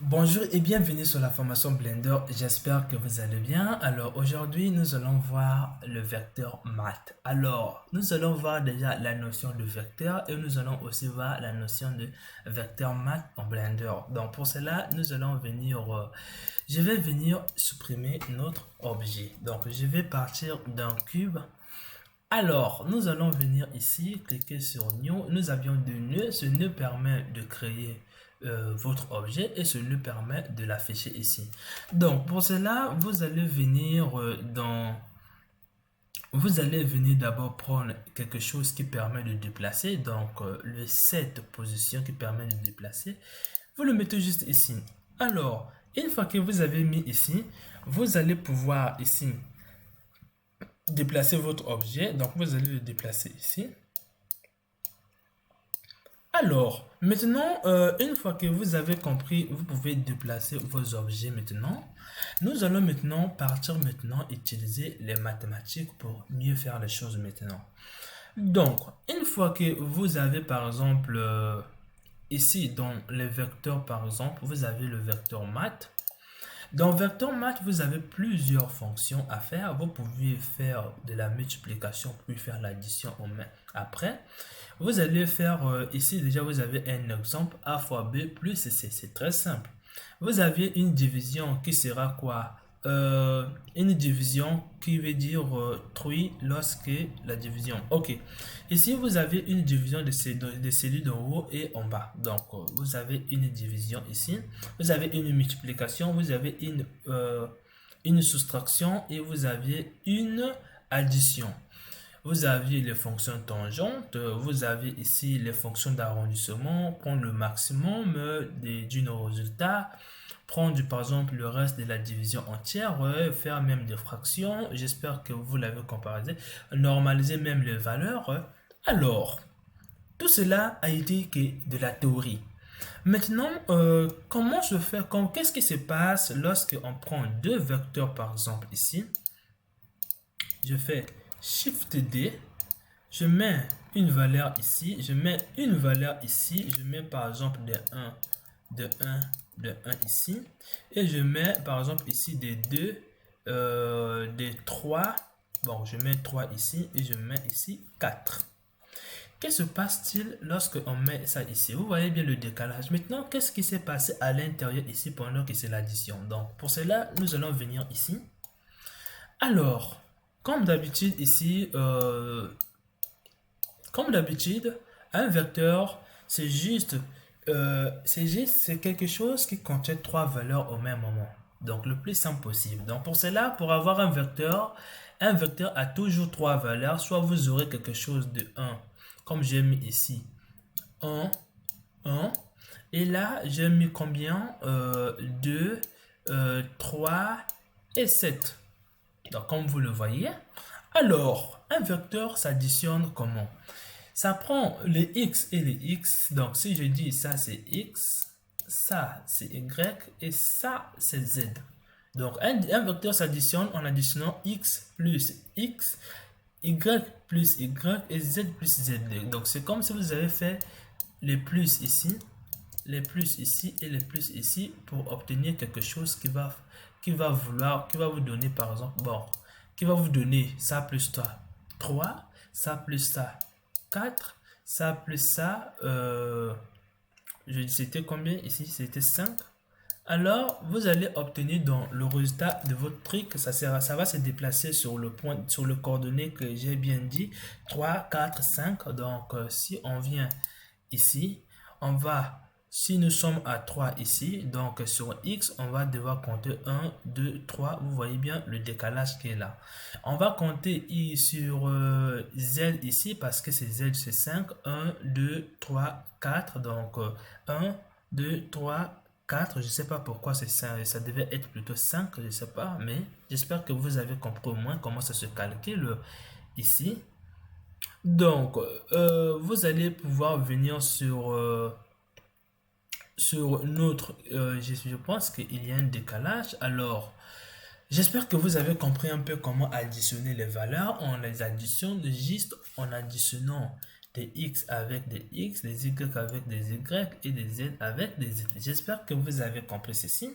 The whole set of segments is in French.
Bonjour et bienvenue sur la formation Blender, j'espère que vous allez bien. Alors aujourd'hui nous allons voir le vecteur math. Alors nous allons voir déjà la notion de vecteur et nous allons aussi voir la notion de vecteur math en Blender. Donc pour cela nous allons je vais venir supprimer notre objet. Donc je vais partir d'un cube. Alors, nous allons venir ici, cliquer sur New. Nous avions deux nœuds. Ce nœud permet de créer votre objet et ce nœud permet de l'afficher ici. Donc, pour cela, vous allez venir d'abord prendre quelque chose qui permet de déplacer. Donc, le set position qui permet de déplacer. Vous le mettez juste ici. Alors, une fois que vous avez mis ici, vous allez pouvoir ici déplacer votre objet. Donc, vous allez le déplacer ici. Alors, maintenant, une fois que vous avez compris, vous pouvez déplacer vos objets maintenant. Nous allons maintenant partir utiliser les mathématiques pour mieux faire les choses maintenant. Donc, une fois que vous avez par exemple, ici dans les vecteurs par exemple, vous avez le vecteur math. Dans vecteur math, vous avez plusieurs fonctions à faire. Vous pouvez faire de la multiplication, puis faire l'addition après. Vous allez faire ici déjà vous avez un exemple a fois b plus c, c'est très simple. Vous avez une division qui sera quoi? Une division qui veut dire 3 lorsque la division. Ok. Ici vous avez une division de cellules d'en haut et en bas. Donc vous avez une division ici. Vous avez une multiplication. Vous avez une soustraction et vous avez une addition. Vous aviez les fonctions tangentes, vous avez ici les fonctions d'arrondissement, prendre le maximum d'une résultat, prendre par exemple le reste de la division entière, faire même des fractions, j'espère que vous l'avez comparé, normaliser même les valeurs. Alors, tout cela a été que de la théorie. Maintenant, comment se fait, qu'est-ce qui se passe lorsque on prend deux vecteurs par exemple ici, je fais Shift D, je mets une valeur ici, je mets une valeur ici, je mets par exemple des 1, de 1, de 1 ici, et je mets par exemple ici des 2, des 3, bon je mets 3 ici, et je mets ici 4. Qu'est-ce qui se passe-t-il lorsque on met ça ici? Vous voyez bien le décalage. Maintenant, qu'est-ce qui s'est passé à l'intérieur ici pendant que c'est l'addition? Donc, pour cela, nous allons venir ici. Alors, comme d'habitude ici, un vecteur, c'est quelque chose qui contient trois valeurs au même moment. Donc, le plus simple possible. Donc, pour cela, pour avoir un vecteur a toujours trois valeurs. Soit vous aurez quelque chose de 1, comme j'ai mis ici, 1, 1. Et là, j'ai mis combien? 2, 3 et 7. Donc, comme vous le voyez, alors, un vecteur s'additionne comment? Ça prend les x et les x. Donc, si je dis ça, c'est x, ça, c'est y, et ça, c'est z. Donc, un vecteur s'additionne en additionnant x plus x, y plus y et z plus z. Donc, c'est comme si vous avez fait les plus ici, les plus ici et les plus ici pour obtenir quelque chose qui va vous donner par exemple, bon, qui va vous donner ça plus ça 3, ça plus ça 4, ça plus ça, c'était combien ici? C'était 5. Alors, vous allez obtenir dans le résultat de votre truc, ça va se déplacer sur le point, sur le coordonnées que j'ai bien dit, 3, 4, 5. Donc, si on vient ici, si nous sommes à 3 ici, donc sur x, on va devoir compter 1, 2, 3. Vous voyez bien le décalage qui est là. On va compter sur z ici parce que c'est z, c'est 5. 1, 2, 3, 4. Donc 1, 2, 3, 4. Je ne sais pas pourquoi c'est ça. Ça devait être plutôt 5, je ne sais pas. Mais j'espère que vous avez compris au moins comment ça se calcule ici. Donc, vous allez pouvoir venir sur notre, je pense qu'il y a un décalage. Alors, j'espère que vous avez compris un peu comment additionner les valeurs. On les additionne juste en additionnant des X avec des X, des Y avec des Y et des Z avec des Z. J'espère que vous avez compris ceci.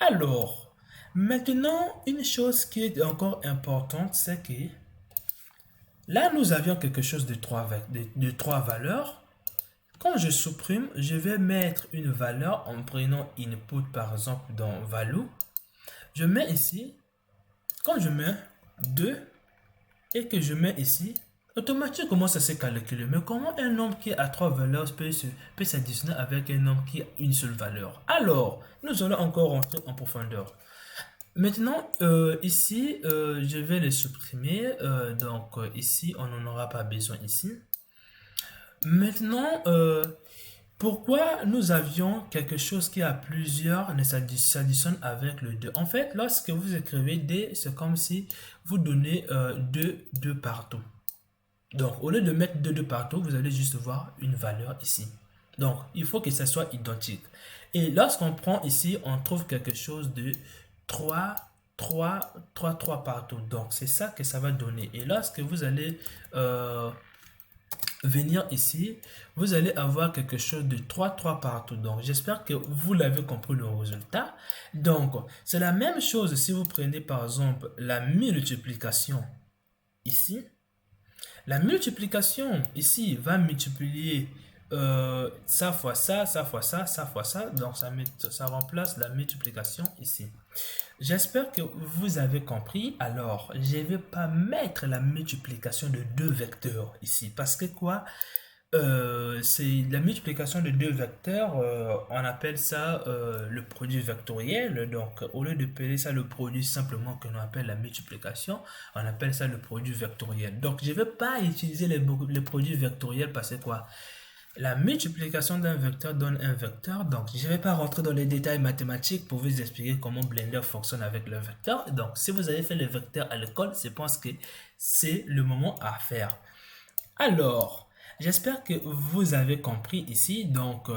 Alors, maintenant, une chose qui est encore importante, c'est que là, nous avions quelque chose de trois valeurs. Quand je supprime, je vais mettre une valeur en prenant input par exemple dans value. Je mets ici, quand je mets 2 et que je mets ici, automatiquement ça s'est calculé. Mais comment un nombre qui a 3 valeurs peut s'additionner avec un nombre qui a une seule valeur? Alors, nous allons encore rentrer en profondeur. Maintenant, ici, je vais les supprimer. Donc, ici, on n'en aura pas besoin ici. Maintenant, pourquoi nous avions quelque chose qui a plusieurs ne s'additionne avec le 2? En fait, lorsque vous écrivez D, c'est comme si vous donnez 2 partout. Donc, au lieu de mettre 2 partout, vous allez juste voir une valeur ici. Donc, il faut que ça soit identique. Et lorsqu'on prend ici, on trouve quelque chose de 3 partout. Donc, c'est ça que ça va donner. Et lorsque vous allez venir ici, vous allez avoir quelque chose de 3 partout. Donc, j'espère que vous l'avez compris le résultat. Donc, c'est la même chose si vous prenez par exemple la multiplication ici. La multiplication ici va multiplier ça fois ça, ça fois ça, ça fois ça. Donc, ça remplace la multiplication ici. J'espère que vous avez compris. Alors, je ne vais pas mettre la multiplication de 2 vecteurs ici. Parce que quoi? C'est la multiplication de 2 vecteurs. On appelle ça le produit vectoriel. Donc, au lieu de appeler ça le produit simplement que l'on appelle la multiplication, on appelle ça le produit vectoriel. Donc, je ne vais pas utiliser les produits vectoriels parce que quoi? La multiplication d'un vecteur donne un vecteur, donc je ne vais pas rentrer dans les détails mathématiques pour vous expliquer comment Blender fonctionne avec le vecteur. Donc, si vous avez fait le vecteur à l'école, je pense que c'est le moment à faire. Alors, j'espère que vous avez compris ici. Donc,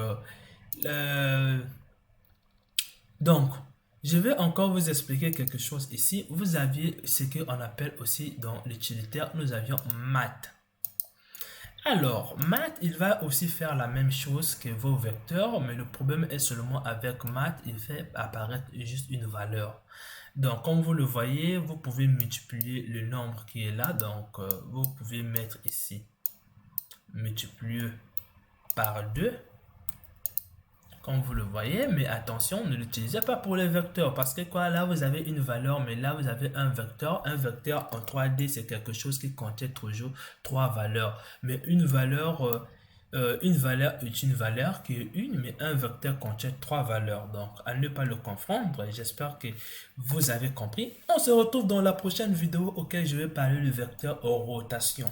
je vais encore vous expliquer quelque chose ici. Vous aviez ce qu'on appelle aussi dans l'utilitaire, nous avions math. Alors, math, il va aussi faire la même chose que vos vecteurs, mais le problème est seulement avec math, il fait apparaître juste une valeur. Donc, comme vous le voyez, vous pouvez multiplier le nombre qui est là. Donc, vous pouvez mettre ici, multiplier par 2. Comme vous le voyez, mais attention, ne l'utilisez pas pour les vecteurs parce que quoi, là vous avez une valeur, mais là vous avez un vecteur. Un vecteur en 3D, c'est quelque chose qui contient toujours 3 valeurs. Mais une valeur est une valeur qui est une, mais un vecteur contient 3 valeurs. Donc, à ne pas le confondre. J'espère que vous avez compris. On se retrouve dans la prochaine vidéo auquel je vais parler du vecteur en rotation.